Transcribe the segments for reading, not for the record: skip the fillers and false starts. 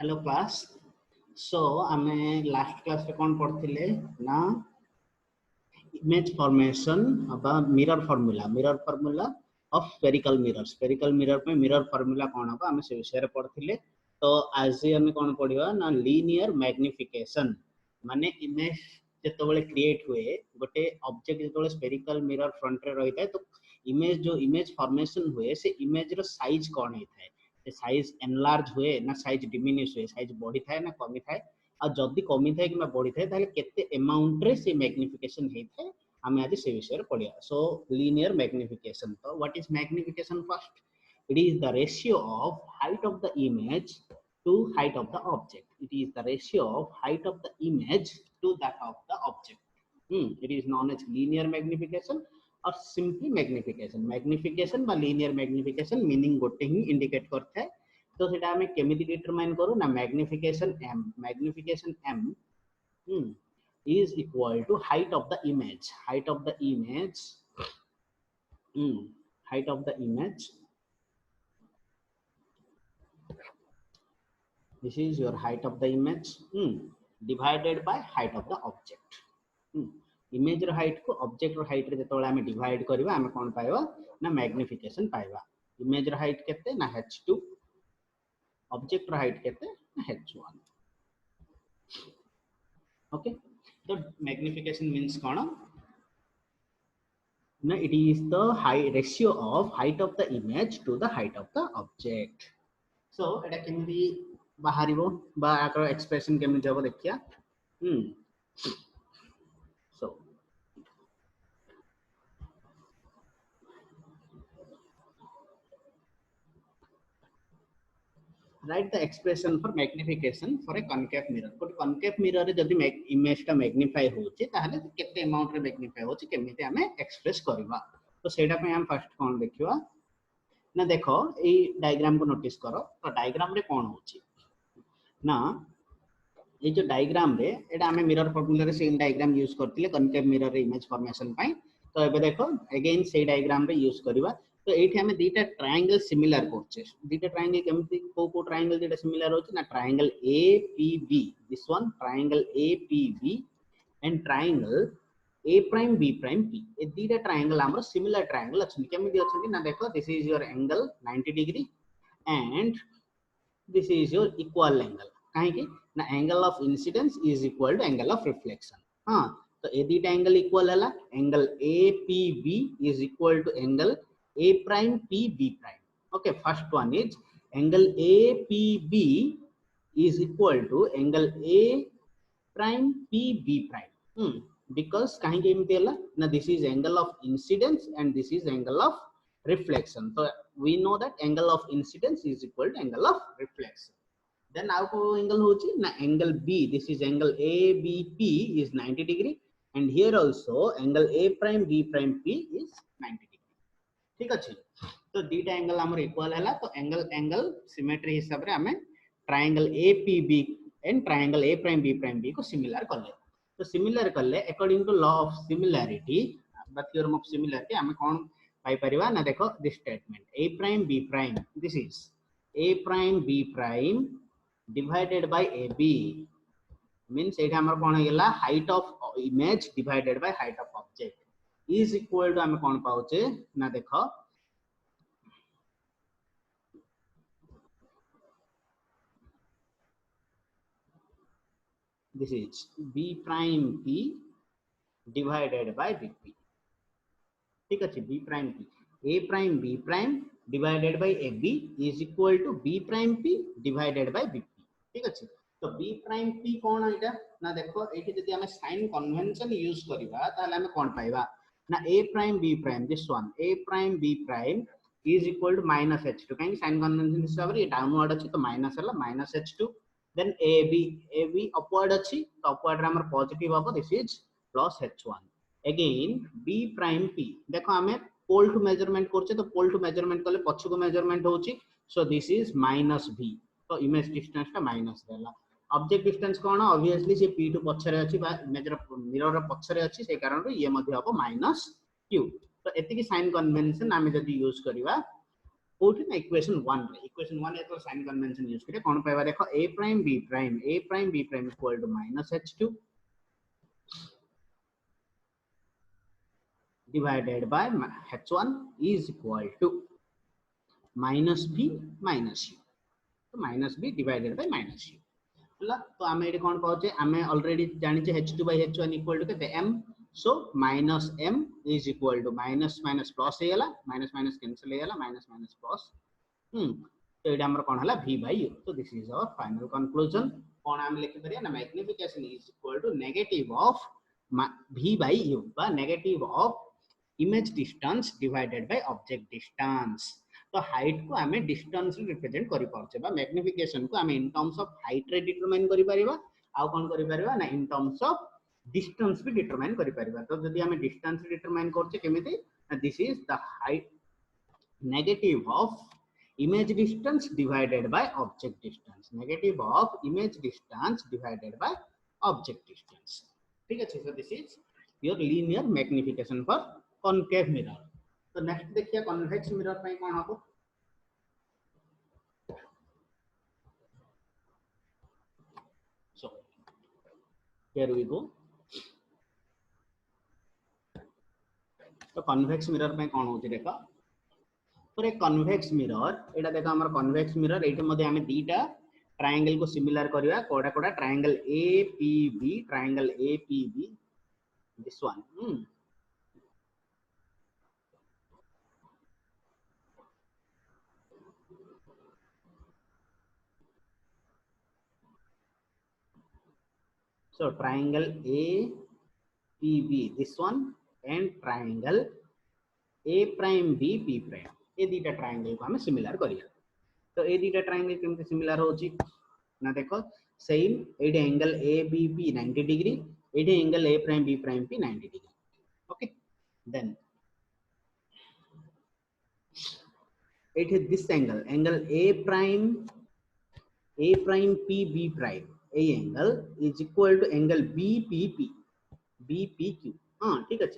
Hello class so आमे last class रे कोन पढ़थिले ना इमेज फॉर्मेशन अबा mirror formula of spherical mirror पे मिरर फार्मूला कोन हबा आमे से विषय रे पढ़थिले तो आज आमे कोन पढ़िबा ना लीनियर मैग्निफिकेशन माने इमेज जेतबेले क्रिएट हुए गोटे ऑब्जेक्ट जेतबेले स्फेरिकल मिरर फ्रंट रे रहिता तो इमेज फॉर्मेशन हुए से इमेज रो साइज कोन हेथाय साइज एनलार्ज हुए ना साइज डिमिनिश हुए साइज बढ़ी थाए ना कमी थाए आ जदि कमी थाए कि बढ़ी थाए ताले केते अमाउंट रे से मैग्निफिकेशन हेथाय हमें आज से विषय पढ़िया सो लीनियर मैग्निफिकेशन तो what is magnification first it is the ratio of height of the image to height of the object it is the ratio of height of the image to that of the object it is known as linear magnification और simply magnification magnification बा linear magnification meaning गोटे ही indicate करता है तो सेटा हमें केमिति determine करू ना magnification m is equal to height of the image height of the image this is your height of the image divided by height of the object image रो हाइट को ऑब्जेक्ट रो हाइट रे जेतोले हमें divide करबा हमें कोन पाइबा ना मैग्निफिकेशन पाइबा इमेज रो हाइट केते ना h2 ऑब्जेक्ट रो हाइट केते ना h1 ओके तो मैग्निफिकेशन मींस कोन ना it is the high ratio of height of the image to the height of the object so एटा केमि बाहरिबो बा आकर एक्सप्रेशन केमि जब देखिया write the expression for magnification for a concave mirror कोटी concave mirror रे जदी इमेज टा मैग्निफाई होची ताहले केते अमाउंट रे मैग्निफाई होची केमिते हमें एक्सप्रेस करबा तो सेटा पे हम फर्स्ट कोन देखिबा ना देखो ए डायग्राम को नोटिस करो तो डायग्राम रे कोन होची ना ये जो डायग्राम रे एटा हमें मिरर फार्मूला रे सेम डायग्राम यूज करथिले कनकेव मिरर रे इमेज फॉर्मेशन पई तो एबे देखो अगेन से डायग्राम रे यूज करबा तो एठी हमें दीटा ट्रायंगल सिमिलर करछे दीटा ट्रायंगल केमति को ट्रायंगल दीटा सिमिलर होची ना triangle APB this one triangle APB and triangle A prime B prime P ए दीटा ट्रायंगल हमर सिमिलर ट्रायंगल अछि केमति अछि ना देखो this is your angle 90 degree and this is your equal angle काहे कि ना angle of incidence is equal to angle of reflection हां तो ए दीटा एंगल इक्वल हला angle APB is equal to angle A prime PB prime okay first one is angle APB is equal to angle A prime PB prime because kahin ke emti hela na this is angle of incidence and this is angle of reflection so we know that angle of incidence is equal to angle of reflection then how ko angle hochi na angle B this is angle ABP is 90 degree and here also angle A prime B prime P is 90 degree ठीक अछि तो दीटा angle हमर equal हला तो angle symmetry हिसाब रे हमें triangle APB and triangle A prime B prime B को सिमिलर करले तो सिमिलर करले according to law of similarity बा थ्योरम ऑफ सिमिलैरिटी हमें कोन पाई परिबा ना देखो this statement A prime B prime this is A prime B prime divided by AB means एटा हमर कोन हेला height of image divided by height of object is equal to हमें कौन पाउचे ना देखो this is B prime P divided by BP ठीक अछि B prime P A prime B prime divided by AB is equal to B prime P divided by BP ठीक अछि तो B prime P कोन एटा ना देखो एठी जदी हमें साइन कन्वेंशन यूज करबा ताले हमें कोन पाइबा ना A prime B prime this one A prime B prime is equal to minus h2 कहीं साइन कन्वेंशन हिसाब रे डाउनवर्ड अछि तो माइनस हला minus h2 then AB upward अछि तो अपवर्ड रे हमर पॉजिटिव हबो this is plus h1 again B prime P देखो हमें पोल टू मेजरमेंट करछे तो पोल टू मेजरमेंट करले पछ को मेजरमेंट होछि so this is minus V तो इमेज डिस्टेंस का माइनस देला ऑब्जेक्ट डिस्टेंस कोन ऑब्वियसली से P2 पछरे अछि बा इमेज मिरर पछरे अछि से कारण ये मध्ये हबो -q तो एति की साइन कन्वेंशन हमें जदी यूज करबा कोठी ना इक्वेशन 1 रे इक्वेशन 1 एतो साइन कन्वेंशन यूज करे कोन पाइबा देखो a prime b prime equal to -h2 divided by h1 is equal to minus b minus u. तो minus b divided by minus u हला तो आमे एडी कोन पाउचे आमे ऑलरेडी जानि जे h2 by h1 equal to केते m so minus m is equal to minus minus plus हेला minus minus cancel हेला minus minus plus तो एटा हमर कोन हला v by u. तो this is our final conclusion कोन हम लिख परिया ना magnification is equal to negative of v by u बा negative of image distance divided by object distance. तो हाइट को आमे डिस्टेंस रे रिप्रेजेंट करि परछे बा मैग्निफिकेशन को आमे इन टर्म्स ऑफ हाइट रे डिटरमाइन करि परिबा आ कोन करि परिबा ना इन टर्म्स ऑफ डिस्टेंस भी डिटरमाइन करि परिबा. तो जदि आमे डिस्टेंस डिटरमाइन करछे केमिति this is the height negative of image distance divided by object distance. Negative of image distance divided by object distance. ठीक है. So this is your linear magnification for concave mirror. तो next देखिए convex mirror पे कौन हबो. So here we go. तो convex mirror पे कौन होची देखो. For a convex mirror एटा देखो हमर convex mirror एटे मध्ये हमें दीटा ट्रायंगल को सिमिलर करिया कोडा कोडा triangle APB this one so triangle APB this one and triangle A prime B P prime ये दीटा ट्रायंगल को हमें सिमिलर करिया. तो ये दीटा ट्रायंगल केमते सिमिलर होची ना देखो सेम एडे एंगल ABP 90 डिग्री एडे angle A prime B prime P 90 degree. Okay then it is this angle A prime P B prime a angle is equal to angle BPQ. हाँ ठीक है.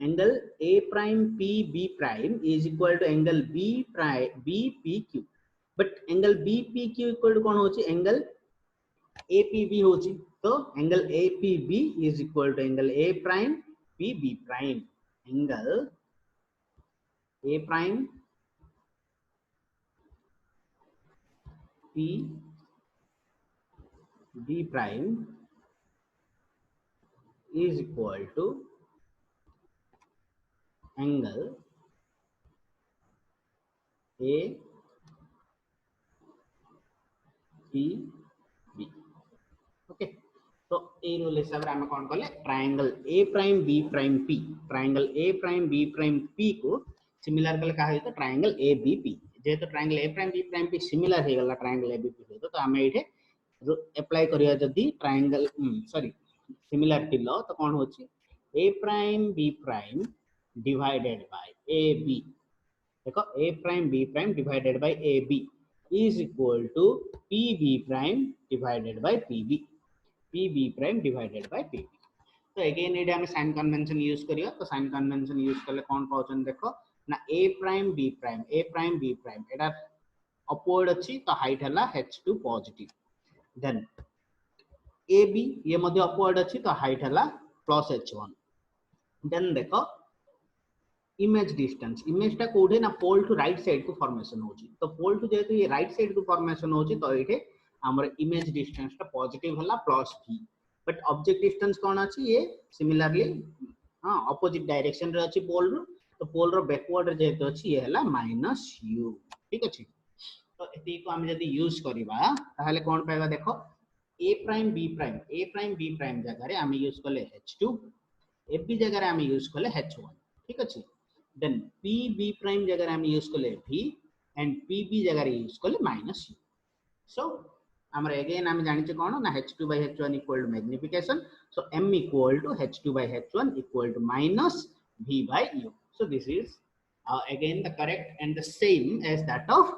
Angle A prime P B prime is equal to angle BPQ. But angle BPQ equal to कौन होची angle APB होची. तो angle APB is equal to angle A prime P B prime. Angle A prime P B prime is equal to angle A P B. Okay तो ए rule हिसाब रे हम कोन करले triangle A prime B prime P triangle A prime B prime P को similar कले का तो ट्रायंगल ABP जेतो triangle A prime B prime P similar हे गला ट्रायंगल ABP सहित तो हम एठे अप्लाई करिया जदी ट्रायंगल सॉरी सिमिलरिटी लॉ तो कोन होची A prime B prime divided by AB देखो A prime B prime divided by AB is equal to PB prime divided by PB prime divided by PB. तो again एडे हम sign convention use करियो. तो sign convention use करले कोन पाउछन देखो ना A prime B prime एडा upward अछि तो हाइट हला h2 पॉजिटिव. देन AB ये मध्ये अपवर्ड अछि तो हाइट हला प्लस h1. देन देखो इमेज डिस्टेंस इमेज टा कोडे ना पोल टू राइट साइड को फॉर्मेशन होची. तो पोल टू जेतु ये राइट साइड को फॉर्मेशन होची तो एठे हमर इमेज डिस्टेंस टा पॉजिटिव हला plus v. But object distance कोन अछि ये सिमिलरली हां ऑपोजिट डायरेक्शन रे अछि पोल रो. तो पोल रो बैकवर्ड जेतु अछि ये हला -u. ठीक अछि. तो एती को हम यदि यूज करिबा ताहले कोन पाइबा देखो A prime B prime जगह रे हम यूज करले h2 AB जगह रे हम यूज करले h1. ठीक अछि. देन PB prime जगह रे हम यूज करले v एंड PB जगह रे यूज करले -u. सो हमर अगेन हम जानि छ कोन ना h2 by h1 equal to magnification. So m equal to h2 by h1 equal to minus v by u. So this is again the correct and the same as that of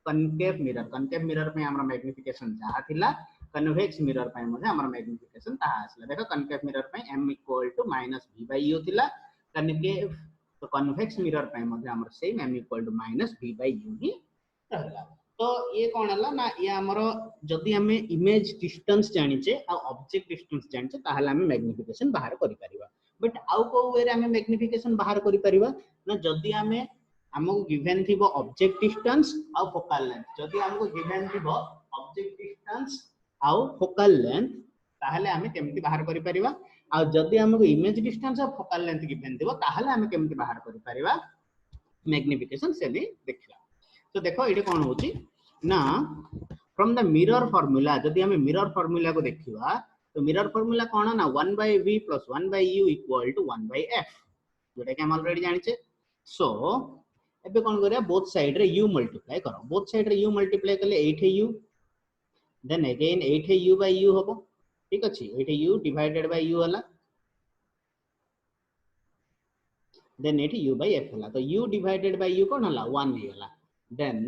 concave mirror. concave mirror पे हमरा magnification जहा थिला convex mirror पे मध्ये हमरा magnification ता आसला. देखो concave mirror पे m equal to minus v by u थिला. concave तो convex mirror पे मध्ये हमरा same m equal to minus v by u ही तो ये कौन है ना ये हमर जदि आम इमेज डिस्टेंस जानिचे आ ऑब्जेक्ट डिस्टेंस जानिचे ताहले आम मैग्निफिकेशन बाहर करि परिबा बट आउ को वे रे आम मैग्निफिकेशन बाहर करि परिबा ना जदि आम हमको गिवन थिबो ऑब्जेक्ट डिस्टेंस आ फोकल लेंथ जदि हमको गिवन थिबो ऑब्जेक्ट डिस्टेंस आ फोकल लेंथ ताहले आम केमति बाहर करि परिबा आ जदि हमको इमेज डिस्टेंस आ फोकल लेंथ गिवन थिबो ताहले आम केमति बाहर करि परिबा मैग्निफिकेशन से नहीं देखिला तो देखो ये कौन होची ना फ्रॉम द मिरर फार्मूला जदि हमें मिरर फार्मूला को देखिबा तो मिरर फार्मूला कौन ना 1/v + 1/u = 1/f जोटा कि हम ऑलरेडी जानिछे सो एबे कौन करिया बोथ साइड रे u मल्टीप्लाई करो बोथ साइड रे u मल्टीप्लाई करले 8u देन अगेन 8u/u होबो ठीक अछि 8u डिवाइडेड बाय u हला देन एठी u/f हला तो u डिवाइडेड बाय u कोन हला 1 हे हला देन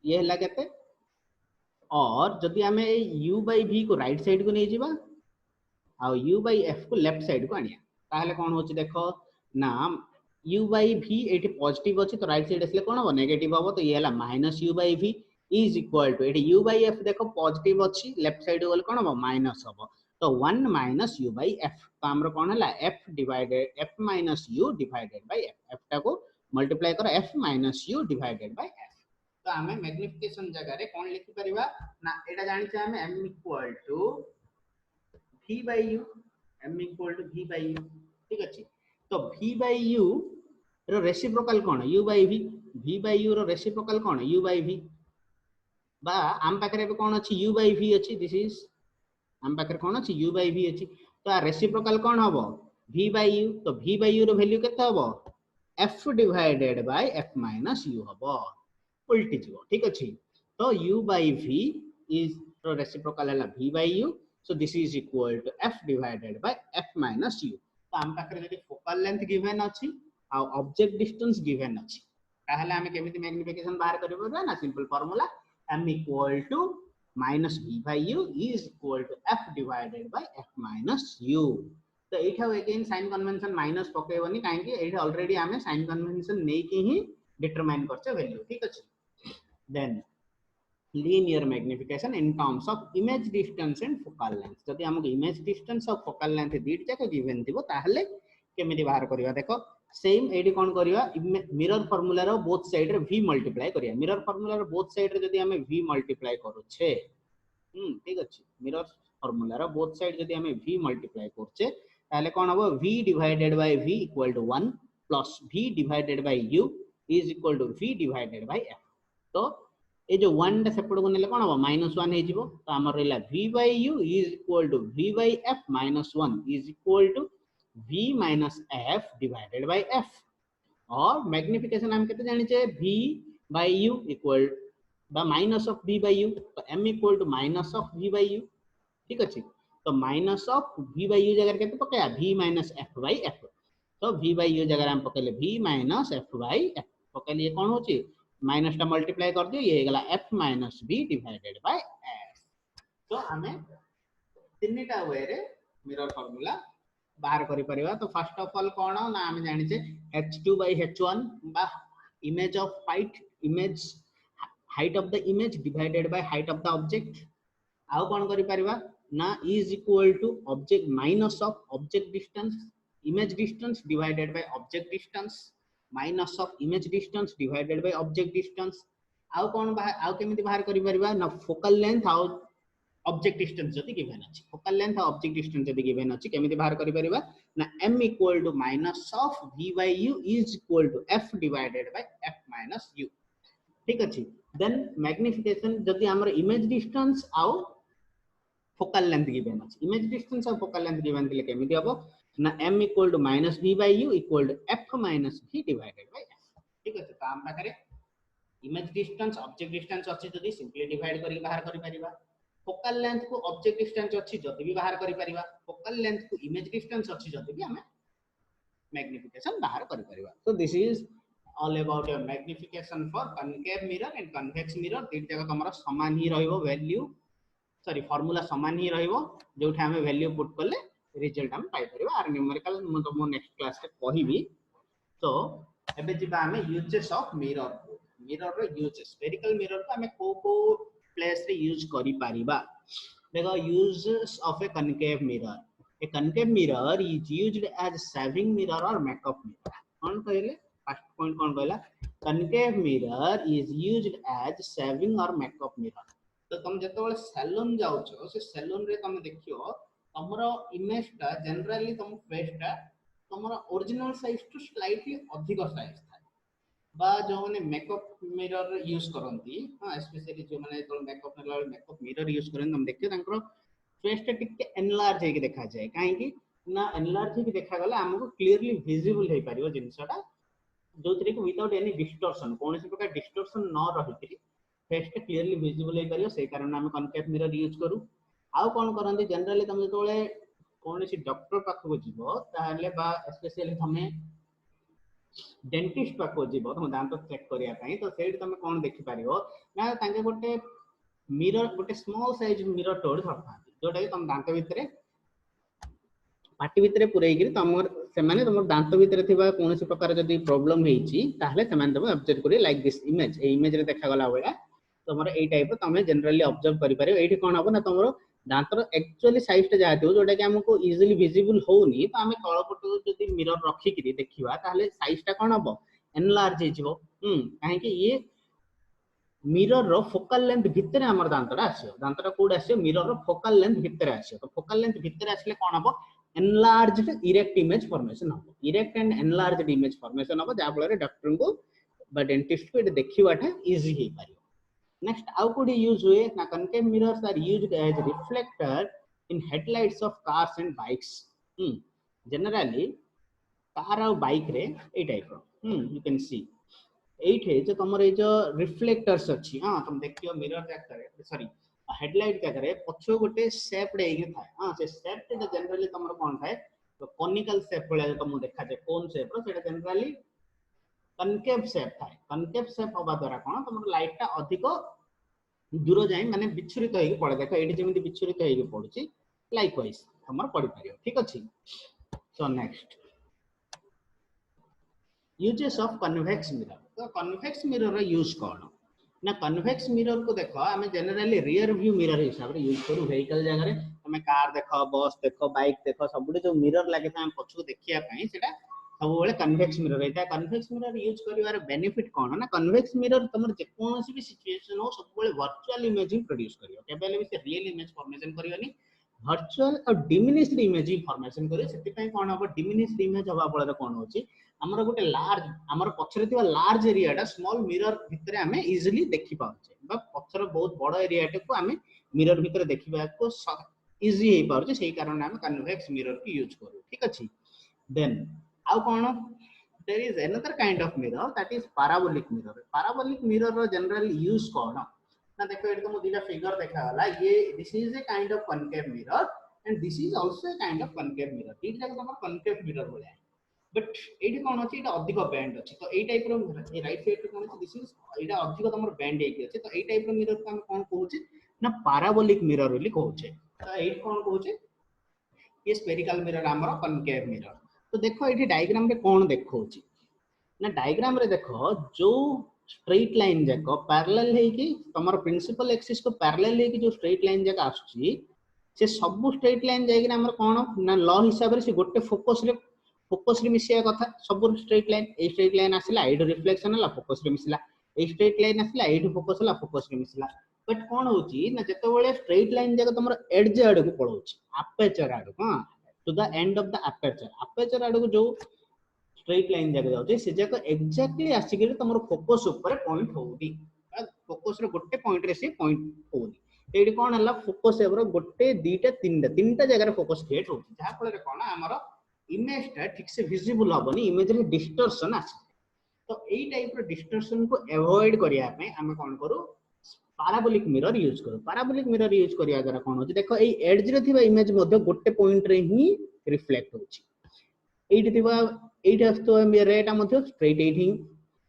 ये हला केते और जदि हमें u/v को राइट साइड को नहीं जीवा आ u/f को लेफ्ट साइड को आनिया ताहले कोन होची देखो ना u/v एठी पॉजिटिव अछि तो राइट साइड असले कोन हो नेगेटिव हो तो ये हला -u/v इज इक्वल टू एठी u/f देखो पॉजिटिव अछि लेफ्ट साइड को कोन हो माइनस हो तो 1 - u/f तो हमरो कोन हला f divided f - u divided by f f टा को मल्टीप्लाई करो f - u divided by f तो हमें मैग्निफिकेशन जगह रे कोन लिखि परिबा ना एटा जानि छै हमें m = v/u m = v/u ठीक अछि तो v/u रो रेसिप्रोकल कोन u/v v/u रो रेसिप्रोकल कोन u/v बा आम पाखरे भी कोन अछि u/v अछि दिस इज आम पाखरे कोन अछि u/v अछि तो आ रेसिप्रोकल कोन हबो v/u तो v/u रो वैल्यू केते हबो f divided by f - u हबो उल्टी जीवो ठीक अछि तो u/v इज रो रेसिप्रोकल हला v/u so this is equal to f divided by f minus u तो हम पाखरे जदि फोकल लेंथ गिवन अछि आ ऑब्जेक्ट डिस्टेंस गिवन अछि ताहले हमें केमिति मैग्निफिकेशन बाहर करबो ना simple formula m equal to minus v by u is equal to f divided by f minus u तो एठा अगेन साइन कन्वेंशन माइनस पकेबनी काहे कि एठा ऑलरेडी हमें साइन कन्वेंशन नै कि ही डिटरमाइन करछे वैल्यू ठीक अछि then linear magnification in terms of image distance and focal length जदि हमको image distance और focal length दीट जाक गिवन थिबो ताहले केमिति बाहर करिवा देखो सेम एडी कोन करिवा मिरर फार्मूला रो बोथ साइड रे v मल्टीप्लाई करिया मिरर फार्मूला रो बोथ साइड रे जदि हमें v मल्टीप्लाई करूछे ठीक अछि मिरर फार्मूला रो बोथ साइड जदि हमें v मल्टीप्लाई करछे ताहले कोन हबो v divided by v = 1 plus v divided by u is equal to v divided by f तो ए जो 1 सेपट को नेले कोन हो -1 हे जिवो तो हमर रहला v/u is equal to v/f - 1 is equal to v - f divided by f और मैग्निफिकेशन हम केते जानि छै v/u इक्वल बा माइनस ऑफ v/u तो m equal to minus of v/u ठीक अछि तो माइनस ऑफ v/u जगह केते पकेया v - f/f तो v/u जगह हम पकेले v - f/f पकेले कोन होची माइनस टा मल्टीप्लाई कर दियो ये गला f minus b divided by f तो हमें तीनटा वे रे मिरर फार्मूला बाहर करि परिबा तो फर्स्ट ऑफ ऑल कोन ना हम जानि छै h2/h1 बा image of height of the image divided by height of the object आउ कोन करि परिबा ना is equal to object minus of object distance image distance divided by object distance minus of image distance divided by object distance आउ कोन आउ केमिति बाहर करि परिबा ना फोकल लेंथ आउ ऑब्जेक्ट डिस्टेंस जति गिवन अछि फोकल लेंथ आ ऑब्जेक्ट डिस्टेंस जति गिवन अछि केमिति बाहर करि परिबा ना m equal to minus of v/u is equal to f divided by f minus u ठीक अछि देन मैग्निफिकेशन जति हमर इमेज डिस्टेंस आउ फोकल लेंथ गिवन अछि इमेज डिस्टेंस और फोकल लेंथ गिवन दिले केमिति हबो ना m equal to minus v/u equal to f minus v divided by f ठीक अछि तो हम पाखरे इमेज डिस्टेंस ऑब्जेक्ट डिस्टेंस अछि जदी सिंपली डिवाइड करि बाहर करि परिबा फोकल लेंथ को ऑब्जेक्ट डिस्टेंस अछि जदी भी बाहर करि परिबा फोकल लेंथ को इमेज डिस्टेंस अछि जदी भी हमें मैग्निफिकेशन बाहर करि परिबा तो this is all about your magnification for concave mirror and convex mirror तीन जगह तमरा समान ही रहइबो वैल्यू सॉरी फार्मूला समान ही रहइबो जोठी हमें वैल्यू पुट करले रिजल्ट हम पाई परिबा आर न्यूमेरिकल मु तो नेक्स्ट क्लास रे कहिबी तो एबे जिबा हमें यूजेस ऑफ मिरर मिरर रो यूज स्फेरिकल मिरर को हमें को प्लेस रे यूज करि परिबा देखो uses of a concave mirror a concave mirror is used as shaving mirror और मेकअप मिरर कौन कहले फर्स्ट पॉइंट कौन कहला concave mirror is used as shaving और मेकअप मिरर तो तुम जतबेले सैलून जाउछो से सैलून रे तुम देखियो तमरो इमेज टा जनरली तुम फेस टा तमरो ओरिजिनल साइज टू स्लाइटली अधिक साइज था बा जो माने मेकअप मिरर यूज करंती हां स्पेशली जो माने तो मेकअप मिरर यूज करन हम देखियो तांकर फेस टा टिके एनलार्ज हेके देखा जाए काहे कि ना एनलार्ज हेके देखा गला हमको क्लियरली विजिबल हे परियो जिंसटा जो थ्री विदाउट एनी डिस्टॉर्शन कौन सी प्रकार डिस्टॉर्शन न रही फेस टा क्लियरली विजिबल हे परियो से कारण हम कनकेव मिरर यूज करू आउ कौन करंती जनरली तुम जेतोले कौन सी डॉक्टर पाखको जीवो ताहले बा स्पेशली हमें डेंटिस्ट पाखको जीवो तुम दांत चेक करिया पई तो सेठ तुम कौन देखि परियो ना तांके गोटे मिरर गोटे स्मॉल साइज मिरर तोड़ धरता जोटा कि तुम दांत भितरे पाटी भितरे पुरैगिरी तमर सेमाने तमर दांत भितरे थिबा कोनोसी प्रकार जदी प्रॉब्लम हेची ताहले सेमाने तम ऑब्जर्व करी like this image A image रे देखा गला बेला तमर ए टाइप रो तमे जनरली ऑब्जर्व करि पारे एठी कोन हबो ना तमरो दांतर एक्चुअली साइज ता जाथियो जोटा कि हमको इजीली विजिबल होनी तो हमें तळ पटो जदी मिरर रखी कि देखिबा ताहले साइज ता कोन हबो एनलार्ज हेजिवो काहे कि ये मिरर रो फोकल लेंथ भितरे हमर दांतटा आसियो कोड आसियो मिरर रो फोकल लेंथ भितरे आसियो तो फोकल लेंथ भितरे आसले कोन हबो enlarged erect image formation हबो erect and enlarged image formation हबो जा फल रे डॉक्टर को बा डेंटिस्ट को एटा देखिबाटा इजी हे पारियो नेक्स्ट आउ कोडी यूज हुए ना concave mirrors are used as reflector in headlights of cars and bikes generally car और बाइक रे ए टाइप रो यू कैन सी एठे जो तमर ए जो रिफ्लेक्टर्स अछि हां तुम देखियो मिरर चेक करे सॉरी हेडलाइट क्या करे पछो गोटे शेप रे हे थाए हां से शेप टे जनरली तमर कोन थाए तो कोनिकल शेप वाला जो तुम देखा जाए कोन शेप रो सेटा जनरली कनकेव शेप थाए कनकेव शेप होबा द्वारा कोन तमर लाइट टा अधिक दूर जाय माने विचलित होई पड़े देखो एठी जेमिति विचलित होई पड़ुची लाइक वाइज तमर पड़ी पारियो ठीक अछि so next uses of convex mirror तो कन्वेक्स मिरर रो यूज कोन ना कन्वेक्स मिरर को देखो हमें जनरली रियर व्यू मिरर हिसाब रे यूज करू व्हीकल जगह रे हमें कार देखो बस देखो बाइक देखो सबुडे जो मिरर लागे त हम पछको देखिया पई सेटा सब बेले कन्वेक्स मिरर एटा कन्वेक्स मिरर यूज करिवार बेनिफिट कोन ना कन्वेक्स मिरर तमर जे कोनोसी भी सिचुएशन हो सब बेले वर्चुअल इमेजिंग प्रोड्यूस करियो केबेले भी से रियल इमेज फॉर्मेशन करियोनी वर्चुअल और डिमिनिश्ड इमेजिंग फॉर्मेशन करियो सेति पई कोन हो डिमिनिश्ड इमेज हवा फल रे कोन होची हमर गोटे लार्ज हमर पछरे थिबा लार्ज एरिया टा स्मॉल मिरर भितरे हमें इजीली देखि पाउछे बा पछरे बहुत बड़ एरिया टा को हमें मिरर भितरे देखिबा को इजी हे पाउछे सेही कारण हम कन्वेक्स मिरर को यूज करू ठीक अछि देन आउ कोन there is another kind of mirror that is parabolic mirror रो जनरल यूज कोन ना देखो एटा तो दिला फिगर देखा वाला ये this is a kind of concave mirror and this is also a kind of concave mirror it like हमर कनकेव मिरर बोले बट एठी कोन अछि एटा अधिक बैंड अछि तो ए टाइप रो ए राइट साइड रे कोन अछि दिस इज एटा अधिक तमर बैंड हेकी अछि तो ए टाइप रो मिरर को हम कोन कहूचे ना पैराबोलिक मिरर बोली कहूचे तो एठी कोन कहूचे ये स्फेरिकल मिरर हमर कनकेव मिरर तो देखो एठी डायग्राम रे कोन देखौची ना डायग्राम रे देखो जो स्ट्रेट लाइन जाको पैरेलल है कि तमर प्रिंसिपल एक्सिस को पैरेलल है कि जो स्ट्रेट लाइन जाका आछी से सब स्ट्रेट लाइन जाय कि हमर कोन ना लॉ हिसाब रे से गोटे फोकस रे मिसिया कथा सब स्ट्रेट लाइन आसिला एड रिफ्लेक्शन हला फोकस रे मिसिला ए स्ट्रेट लाइन आसिला एड फोकस हला फोकस रे मिसिला बट कोन होची ना जते बेले स्ट्रेट लाइन जाका तमर एड्ज आड को पळोची अपर्चर आड हां to the end of the aperture आड को जो स्ट्रेट लाइन जाका जाउची से जाका एग्जैक्टली आसी के तमर फोकस ऊपर पॉइंट होउदी फोकस रे गोटे पॉइंट रे से पॉइंट होउदी एडी कोन हला फोकस एवर गोटे दीटा तीनटा जगह रे फोकस क्रिएट होउची जा फल रे कोन हमर इमेज टा ठीक से विजिबल होबनी इमेज रे डिस्टॉर्शन आसी तो एई टाइप रो डिस्टॉर्शन को अवॉइड करिया पे हम कोन करू पैराबोलिक मिरर यूज करू पैराबोलिक मिरर यूज करिया द्वारा कोन होची देखो एई एड्ज रे थिबा इमेज मध्ये गोटे पॉइंट रे ही रिफ्लेक्ट होची एठी थिबा एठी आस्तो रेटा मध्ये स्ट्रेट एठी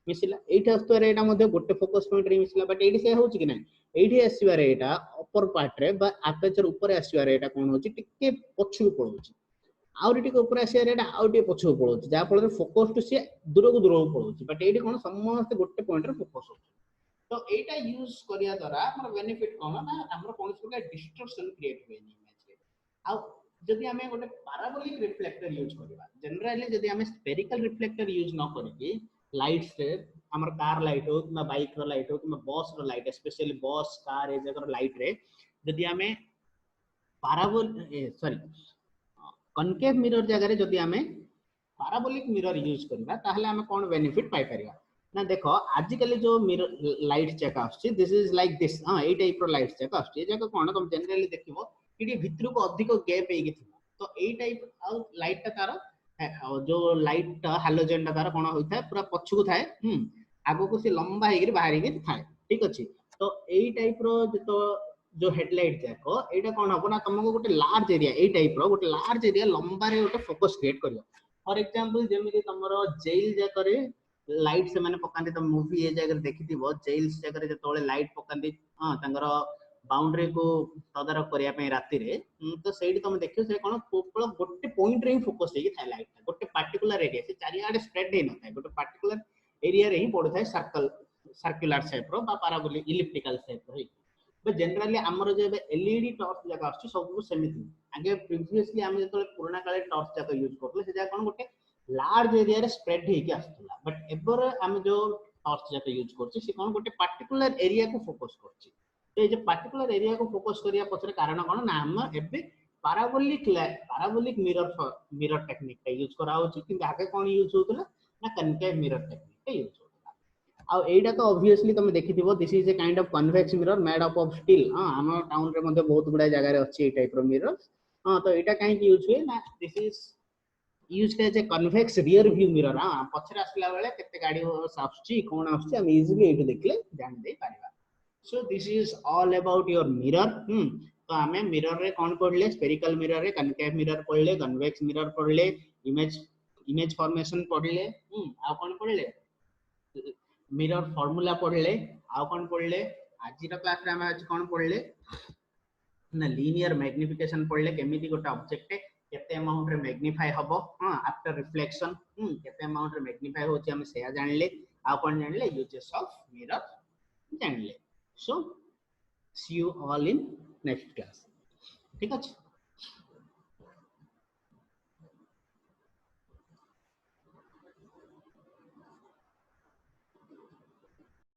मिसिला एठी आस्तो रेटा मध्ये गोटे फोकस पॉइंट रे मिसिला बट एठी से होची कि नै एठी आसीबा रेटा अपर पार्ट रे बा अपर्चर ऊपर आसीबा रेटा कोन होची टिके पछु पळोची आउरी टिके ऊपर आसी एटा आउटी पछो पळोछि जा फल फोकस टू से दूर को पळोछि बट एठी कोन समस्त गोटे पॉइंट रे फोकस हो तो एटा यूज करिया द्वारा हमर बेनिफिट कोन ना हमर कोन से डिस्टॉर्शन क्रिएट होय इमेज रे आ जदि हमें गोटे पैराबोलिक रिफ्लेक्टर यूज करबा जनरली जदि हमें स्फेरिकल रिफ्लेक्टर यूज न करके लाइट्स रे हमर कार लाइट हो कि बाइक रो लाइट हो कि बस रो लाइट स्पेशली बस कार ए जगर लाइट रे जदि हमें पैराबोल सॉरी कनकेव मिरर जगह रे जदि हमें पैराबोलिक मिरर यूज करबा ताहले हमें कोन बेनिफिट पाई परिबा ना देखो आजिकली जो मिरर लाइट चेक आछी दिस इज लाइक दिस हां ए टाइप रो लाइट चेक आछी ए जगह कोन तुम जनरली देखिबो कि भितर को अधिक गैप हेगी थिबो तो ए टाइप आ लाइट ता तार जो लाइट हालोजन तार कोन होइथा पूरा पछु को थाए आगो को से लंबा हेगी बाहरी के थाए ठीक अछि तो ए टाइप रो जो जो हेडलाइट जाको एटा कोन हबो ना तुमको गोटे लार्ज एरिया ए टाइप रो गोटे लार्ज एरिया लंबा रे गोटे फोकस क्रिएट करियो फॉर एग्जांपल जेमिति तमरो जेल जाकरे लाइट से माने पकांती तो मूवी ए जगह देखिथिबो जेल्स जगह जे तोळे लाइट पकांती हां तंगर बाउंड्री को तदारक करिया पे राती रे तो सेठी तुम देखियो से कोन केवल गोटे पॉइंट रे ही फोकस हेगी थाय लाइट गोटे पर्टिकुलर एरिया से चारियाडे स्प्रेड हे न थाय गोटे पर्टिकुलर एरिया रे ही पड़ थाय सर्कल सर्कुलर शेप रो बा पैराबोलिक इलिप्टिकल शेप रो बट जनरली हमर जे एलईडी टॉर्च जगह आछी सब सेमिति आगे प्रीवियसली हम जे पुराना काले टॉर्च जगह यूज करले से जगह कोन गोटे लार्ज एरिया रे स्प्रेड हेकी आस्तला बट एबर हम जो टॉर्च जगह यूज करछि से कोन गोटे पर्टिकुलर एरिया को फोकस करछि तो जे पर्टिकुलर एरिया को फोकस करिया पछरे कारण कोन ना हम एबे पैराबोलिक मिरर टेक्निक का यूज करा होछि कि आगे कोन यूज होतला ना कनकेव मिरर टेक्निक का यूज आ एटा तो ऑब्वियसली तुम देखिथिबो this is a kind of convex mirror made up of steel हां हम टाउन रे मध्ये बहुत गुडा जगह रे अछि ए टाइप रो मिरर हां तो एटा काहे कि यूज हुए ना this is use as a convex rear view mirror हां पछरे आसला बेले केते गाडी आछी कोन आछी हम इजीली एटु देखले जान दे पारिबा so this is all about your mirror तो हमें मिरर रे कोन पढले स्फेरिकल मिरर रे कनकेव मिरर पढले कन्वेक्स मिरर पढले इमेज फॉर्मेशन पढले आ कोन पढले मिरर फार्मूला पढ़ले आउ कौन पढ़ले आज क्लास रे हम आज कौन पढ़ले ना लीनियर मैग्निफिकेशन पढ़ले केमिति गोटे ऑब्जेक्ट केते अमाउंट रे मैग्निफाई हबो हां आफ्टर रिफ्लेक्शन केते अमाउंट रे मैग्निफाई होची हम सेया जानले आउ कौन जानले यूजेस ऑफ मिरर जानले so see you all in next class ठीक अछि।